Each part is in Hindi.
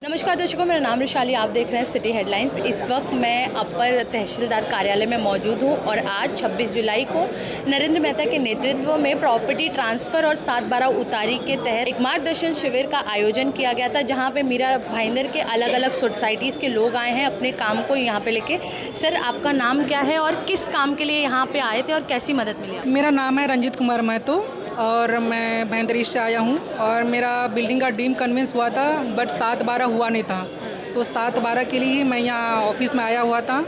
नमस्कार दर्शकों, मेरा नाम वैशाली, आप देख रहे हैं सिटी हेडलाइंस। इस वक्त मैं अपर तहसीलदार कार्यालय में मौजूद हूं और आज 26 जुलाई को नरेंद्र मेहता के नेतृत्व में प्रॉपर्टी ट्रांसफ़र और 7/12 उतारी के तहत एक मार्गदर्शन शिविर का आयोजन किया गया था, जहां पे मीरा भाईंदर के अलग अलग सोसाइटीज़ के लोग आए हैं अपने काम को यहां पे लेके। सर, आपका नाम क्या है और किस काम के लिए यहाँ पे आए थे और कैसी मदद मिली? मेरा नाम है रंजित कुमार महतो और मैं भैंदरी से आया हूँ और मेरा बिल्डिंग का ड्रीम कन्वेंस हुआ था, बट 7/12 हुआ नहीं था। तो 7/12 के लिए मैं यहाँ ऑफिस में आया हुआ था,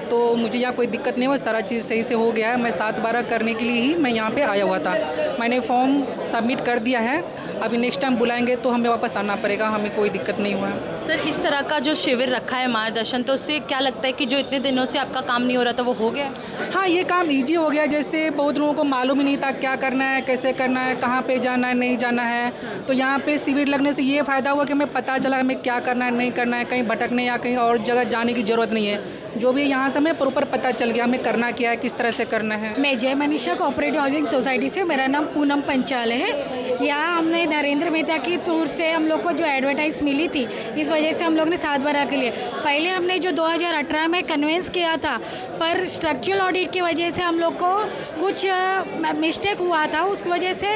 तो मुझे यहाँ कोई दिक्कत नहीं हुआ, सारा चीज़ सही से हो गया है। मैं 7/12 करने के लिए ही मैं यहाँ पे आया हुआ था। मैंने फॉर्म सबमिट कर दिया है, अभी नेक्स्ट टाइम बुलाएंगे तो हमें वापस आना पड़ेगा, हमें कोई दिक्कत नहीं हुआ है। सर, इस तरह का जो शिविर रखा है मार्गदर्शन, तो उससे क्या लगता है कि जो इतने दिनों से आपका काम नहीं हो रहा था वो हो गया? हाँ, ये काम इजी हो गया। जैसे बहुत लोगों को मालूम ही नहीं था क्या करना है, कैसे करना है, कहाँ पे जाना है, नहीं जाना है। तो यहाँ पे शिविर लगने से ये फ़ायदा हुआ कि हमें पता चला हमें क्या करना है, नहीं करना है, कहीं भटकने या कहीं और जगह जाने की ज़रूरत नहीं है। जो भी यहाँ से हमें प्रॉपर पता चल गया हमें करना क्या है, किस तरह से करना है। मैं जय मनीषा कोऑपरेटिव हाउसिंग सोसाइटी से, मेरा नाम पूनम पंचाल है। यहाँ हमने नरेंद्र मेहता की टूर से हम लोग को जो एडवर्टाइज मिली थी, इस वजह से हम लोग ने 7/12 के लिए पहले हमने जो 2018 में कन्वेंस किया था, पर स्ट्रक्चरल ऑडिट की वजह से हम लोग को कुछ मिस्टेक हुआ था, उसकी वजह से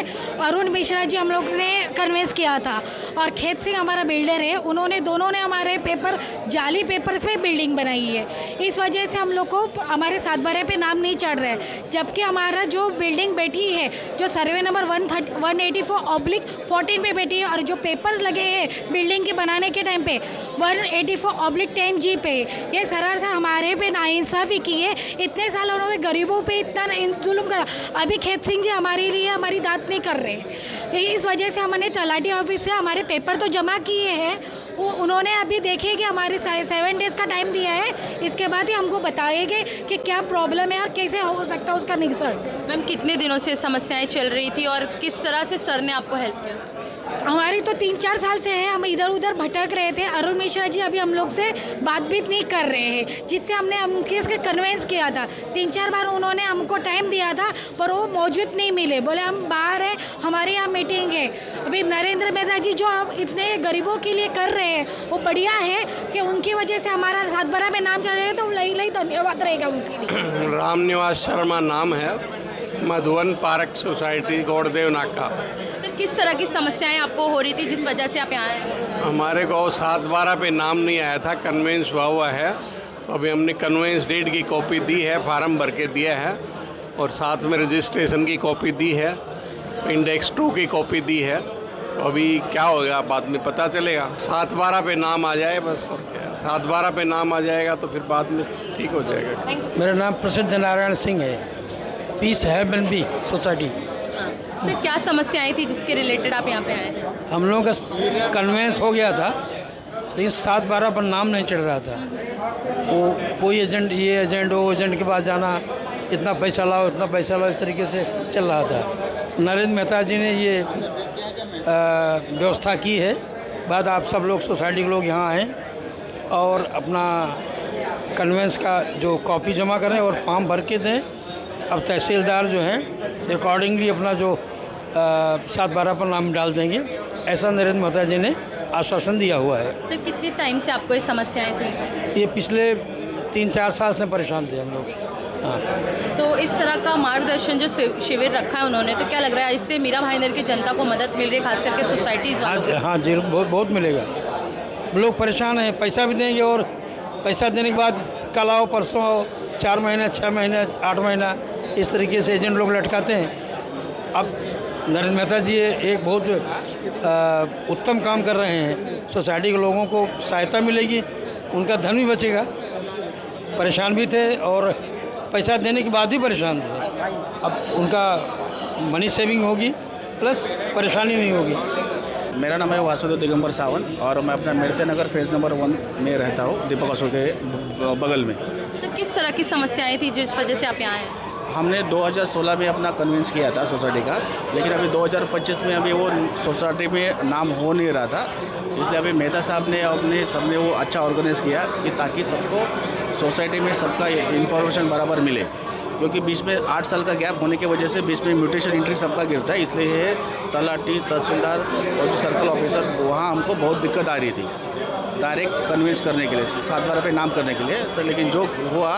अरुण मिश्रा जी हम लोग ने कन्वेंस किया था और खेत सिंह हमारा बिल्डर है, उन्होंने दोनों ने हमारे पेपर जाली पेपर पे बिल्डिंग बनाई है। इस वजह से हम लोग को हमारे 7/12 पे नाम नहीं चढ़ रहा है, जबकि हमारा जो बिल्डिंग बैठी है, जो सर्वे नंबर 184/14 पे बैठी है और जो पेपर लगे हैं बिल्डिंग के बनाने के टाइम पे 184/10G पे, ये सरासर हमारे पे नाइंसाफ़ी की है। इतने साल उन्होंने गरीबों पे इतना जुल्म करा, अभी खेत सिंह जी हमारे लिए हमारी बात नहीं कर रहे। इस वजह से हमने तलाटी ऑफिस से हमारे पेपर तो जमा किए हैं, वो उन्होंने अभी देखे कि हमारे 7 डेज़ का टाइम दिया है, इसके बाद ही हमको बताएंगे कि क्या प्रॉब्लम है और कैसे हो सकता है उसका निरसन। मैम, कितने दिनों से समस्याएं चल रही थी और किस तरह से सर ने आपको हेल्प किया? हमारी तो 3-4 साल से है, हम इधर उधर भटक रहे थे। अरुण मिश्रा जी अभी हम लोग से बात भी नहीं कर रहे हैं, जिससे हमने उनके कन्वेंस किया था। 3-4 बार उन्होंने हमको टाइम दिया था, पर वो मौजूद नहीं मिले, बोले हम बाहर हैं, हमारे यहाँ मीटिंग है। अभी नरेंद्र मेहता जी जो अब इतने गरीबों के लिए कर रहे हैं, वो बढ़िया है कि उनकी वजह से हमारा 7/12 में नाम चढ़ रहे हैं, तो लई धन्यवाद रहेगा उनके लिए। राम निवास शर्मा नाम है, मधुवन पार्क सोसाइटी, गौड़देव नाका। सर, किस तरह की समस्याएं आपको हो रही थी जिस वजह से आप यहाँ आए? हमारे को 7/12 पे नाम नहीं आया था, कन्वेंस हुआ है। तो अभी हमने कन्वेंस डेट की कॉपी दी है, फार्म भर के दिया है और साथ में रजिस्ट्रेशन की कॉपी दी है, इंडेक्स 2 की कॉपी दी है। तो अभी क्या होगा बाद में पता चलेगा। 7/12 पे नाम आ जाए बस, और क्या। 7/12 पे नाम आ जाएगा तो फिर बाद में ठीक हो जाएगा। मेरा नाम प्रसिद्ध नारायण सिंह है, peace haven B society. Sir, क्या समस्याएं थी जिसके रिलेटेड आप यहाँ पे आए? हम लोगों का कन्वेंस हो गया था, लेकिन 7/12 पर नाम नहीं चढ़ रहा था। वो कोई एजेंट, ये एजेंट वो एजेंट के पास जाना, इतना पैसा लाओ इतना पैसा लाओ, इस तरीके से चल रहा था। नरेंद्र मेहता जी ने ये व्यवस्था की है, बाद आप सब लोग सोसाइटी के लोग यहाँ आएँ और अपना कन्वेंस का जो कॉपी जमा करें और फॉर्म भर के दें। अब तहसीलदार जो हैं अकॉर्डिंगली अपना जो 7/12 पर नाम डाल देंगे, ऐसा नरेंद्र मेहता जी ने आश्वासन दिया हुआ है। सर, कितने टाइम से आपको ये समस्याएं थी? ये पिछले 3-4 साल से परेशान थे हम लोग। हाँ, तो इस तरह का मार्गदर्शन जो शिविर रखा है उन्होंने, तो क्या लग रहा है इससे मीरा भाईंदर की जनता को मदद मिल रही है, खास करके सोसाइटीज़ वालों को? हाँ जी, बहुत मिलेगा। लोग परेशान हैं, पैसा भी देंगे और पैसा देने के बाद कल आओ परसों आओ, 4 महीने 6 महीने 8 महीना इस तरीके से एजेंट लोग लटकाते हैं। अब नरेंद्र मेहता जी एक बहुत उत्तम काम कर रहे हैं, सोसाइटी के लोगों को सहायता मिलेगी, उनका धन भी बचेगा। परेशान भी थे और पैसा देने के बाद भी परेशान थे, अब उनका मनी सेविंग होगी प्लस परेशानी नहीं होगी। मेरा नाम है वासुदेव दिगंबर सावंत और मैं अपना मेड़ते नगर फेज़ नंबर 1 में रहता हूँ, दीपक अशोक के बगल में। सर, किस तरह की समस्याएं थी जिस वजह से आप यहाँ आए? हमने 2016 में अपना कन्विंस किया था सोसाइटी का, लेकिन अभी 2025 में अभी वो सोसाइटी में नाम हो नहीं रहा था, इसलिए अभी मेहता साहब ने अपने सबने वो अच्छा ऑर्गेनाइज़ किया कि ताकि सबको सोसाइटी में सबका इंफॉर्मेशन बराबर मिले, क्योंकि बीच में 8 साल का गैप होने की वजह से बीच में म्यूटेशन एंट्री सबका गिरता है, इसलिए तलाटी, तहसीलदार और जो सर्कल ऑफिसर, वहाँ हमको बहुत दिक्कत आ रही थी। डायरेक्ट कन्विंस करने के लिए 7/12 पे नाम करने के लिए। तो लेकिन जो हुआ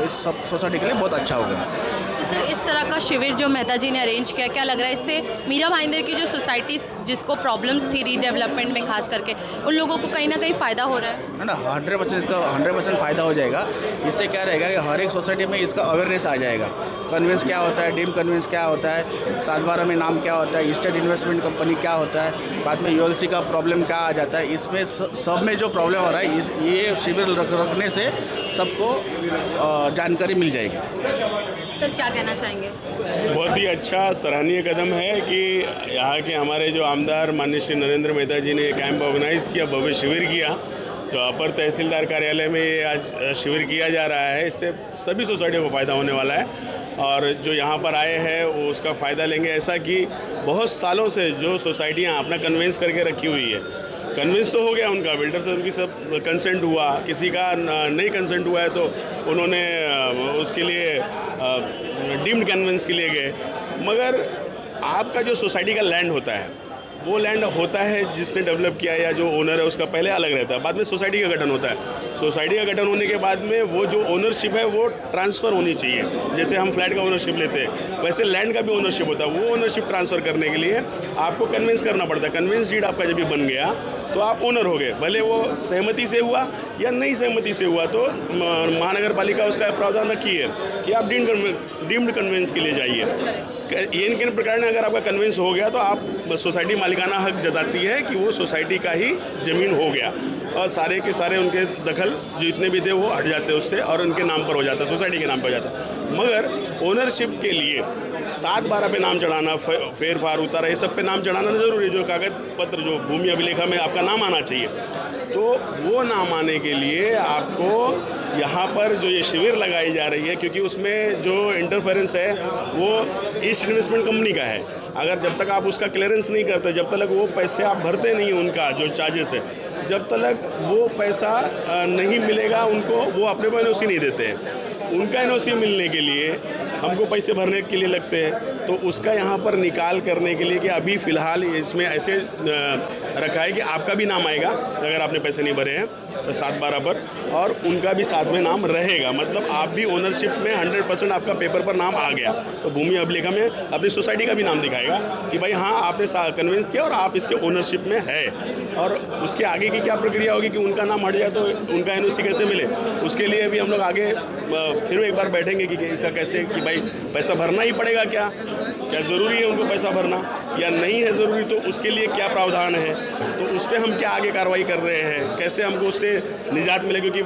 इस सब सोसाइटी के लिए बहुत अच्छा हो गया। तो सर इस तरह का शिविर जो मेहता जी ने अरेंज किया, क्या लग रहा है इससे मीरा भाईंदर की जो सोसाइटीज़ जिसको प्रॉब्लम्स थी रीडेवलपमेंट में खास करके, उन लोगों को कहीं ना कहीं फ़ायदा हो रहा है? ना 100% इसका 100% फ़ायदा हो जाएगा। इससे क्या रहेगा कि हर एक सोसाइटी में इसका अवेयरनेस आ जाएगा। कन्वेंस क्या होता है, डीम कन्वेंस क्या होता है, 7/12 में नाम क्या होता है, स्टेट इन्वेस्टमेंट कंपनी क्या होता है, बाद में यूएलसी का प्रॉब्लम क्या आ जाता है। इसमें सब में जो प्रॉब्लम हो रहा है ये शिविर रखने से सबको जानकारी मिल जाएगी। सर क्या कहना चाहेंगे? बहुत ही अच्छा सराहनीय कदम है कि यहाँ के हमारे जो आमदार माननीय श्री नरेंद्र मेहता जी ने कैंप ऑर्गेनाइज़ किया, भव्य शिविर किया, जो अपर तहसीलदार कार्यालय में ये आज शिविर किया जा रहा है। इससे सभी सोसाइटियों को फ़ायदा होने वाला है और जो यहाँ पर आए हैं वो उसका फ़ायदा लेंगे। ऐसा कि बहुत सालों से जो सोसाइटियाँ अपना कन्वेंस करके रखी हुई है, कन्विंस तो हो गया उनका, बिल्डर से उनकी सब कंसेंट हुआ, किसी का नहीं कंसेंट हुआ है तो उन्होंने उसके लिए डीम्ड कन्वेंस के लिए गए। मगर आपका जो सोसाइटी का लैंड होता है वो लैंड होता है जिसने डेवलप किया या जो ओनर है उसका पहले अलग रहता है, बाद में सोसाइटी का गठन होता है। सोसाइटी का गठन होने के बाद में वो जो ओनरशिप है वो ट्रांसफ़र होनी चाहिए। जैसे हम फ्लैट का ओनरशिप लेते हैं वैसे लैंड का भी ओनरशिप होता है। वो ओनरशिप ट्रांसफ़र करने के लिए आपको कन्विंस करना पड़ता है। कन्विंस डीड आपका जब भी बन गया तो आप ओनर हो गए, भले वो सहमति से हुआ या नहीं सहमति से हुआ। तो महानगर पालिका उसका प्रावधान रखी है कि आप डीम्ड कन्वेंस के लिए जाइए। इन प्रकार ने अगर आपका कन्वेंस हो गया तो आप सोसाइटी मालिकाना हक जताती है कि वो सोसाइटी का ही ज़मीन हो गया और सारे के सारे उनके दखल जो इतने भी थे वो हट जाते उससे और उनके नाम पर हो जाता, सोसाइटी के नाम पर हो जाता। मगर ओनरशिप के लिए 7/12 पे नाम चढ़ाना, फेर फार उतारा, ये सब पे नाम चढ़ाना ज़रूरी है। जो कागज पत्र जो भूमि अभिलेखा में आपका नाम आना चाहिए, तो वो नाम आने के लिए आपको यहाँ पर जो ये शिविर लगाई जा रही है, क्योंकि उसमें जो इंटरफेरेंस है वो ईस्ट इन्वेस्टमेंट कंपनी का है। अगर जब तक आप उसका क्लियरेंस नहीं करते, जब तक वो पैसे आप भरते नहीं उनका जो चार्जेस है, जब तक वो पैसा नहीं मिलेगा उनको, वो अपने को एनओसी नहीं देते हैं। उनका एनओसी मिलने के लिए हमको पैसे भरने के लिए लगते हैं। तो उसका यहाँ पर निकाल करने के लिए कि अभी फ़िलहाल इसमें ऐसे रखा है कि आपका भी नाम आएगा अगर आपने पैसे नहीं भरे हैं 7/12 पर, और उनका भी साथ में नाम रहेगा। मतलब आप भी ओनरशिप में 100% आपका पेपर पर नाम आ गया तो भूमि अभिलेखा में अपनी सोसाइटी का भी नाम दिखाएगा कि भाई हाँ आपने कन्विंस किया और आप इसके ओनरशिप में है। और उसके आगे की क्या प्रक्रिया होगी कि उनका नाम हट जाए तो उनका एनओसी कैसे मिले, उसके लिए भी हम लोग आगे फिर एक बार बैठेंगे कि इसका कैसे, कि भाई पैसा भरना ही पड़ेगा, क्या ज़रूरी है उनको पैसा भरना या नहीं है ज़रूरी, तो उसके लिए क्या प्रावधान है, तो उस पर हम क्या आगे कार्रवाई कर रहे हैं, कैसे हमको उससे निजात मिले। क्योंकि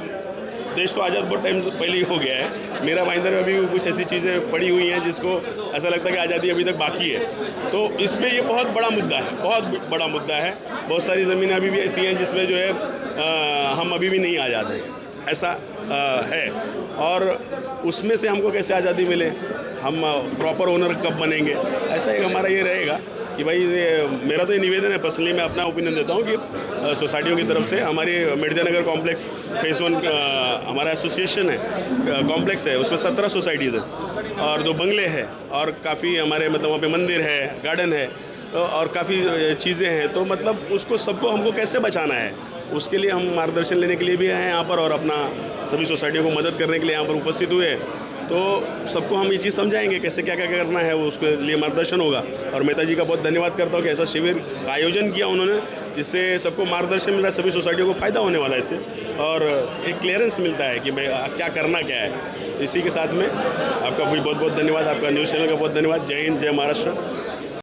देश तो आज़ाद बहुत टाइम पहले ही हो गया है। मेरा भाईंदर में अभी कुछ ऐसी चीज़ें पड़ी हुई हैं जिसको ऐसा लगता है कि आज़ादी अभी तक बाकी है। तो इस पर ये बहुत बड़ा मुद्दा है, बहुत बड़ा मुद्दा है। बहुत सारी ज़मीनें अभी भी ऐसी हैं जिसमें जो है हम अभी भी नहीं आज़ाद हैं, ऐसा है। और उसमें से हमको कैसे आज़ादी मिले, हम प्रॉपर ओनर कब बनेंगे, ऐसा एक हमारा ये रहेगा कि भाई मेरा तो ये निवेदन है, पर्सनली मैं अपना ओपिनियन देता हूँ कि सोसाइटियों की तरफ से हमारी मेडिया नगर कॉम्प्लेक्स फेज़ 1 हमारा एसोसिएशन है, कॉम्प्लेक्स है, उसमें 17 सोसाइटीज़ है और 2 बंगले हैं और काफ़ी हमारे मतलब वहाँ पे मंदिर है, गार्डन है और काफ़ी चीज़ें हैं। तो मतलब उसको सबको हमको कैसे बचाना है, उसके लिए हम मार्गदर्शन लेने के लिए भी हैं यहाँ पर और अपना सभी सोसाइटियों को मदद करने के लिए यहाँ पर उपस्थित हुए। तो सबको हम ये चीज़ समझाएंगे कैसे क्या क्या करना है, वो उसके लिए मार्गदर्शन होगा। और मेहता जी का बहुत धन्यवाद करता हूँ कि ऐसा शिविर का आयोजन किया उन्होंने, जिससे सबको मार्गदर्शन मिल रहा है, सभी सोसाइटियों को फ़ायदा होने वाला है इससे और एक क्लियरेंस मिलता है कि भाई क्या करना क्या है। इसी के साथ में आपका भी बहुत बहुत धन्यवाद, आपका न्यूज़ चैनल का बहुत धन्यवाद। जय हिंद, जय महाराष्ट्र।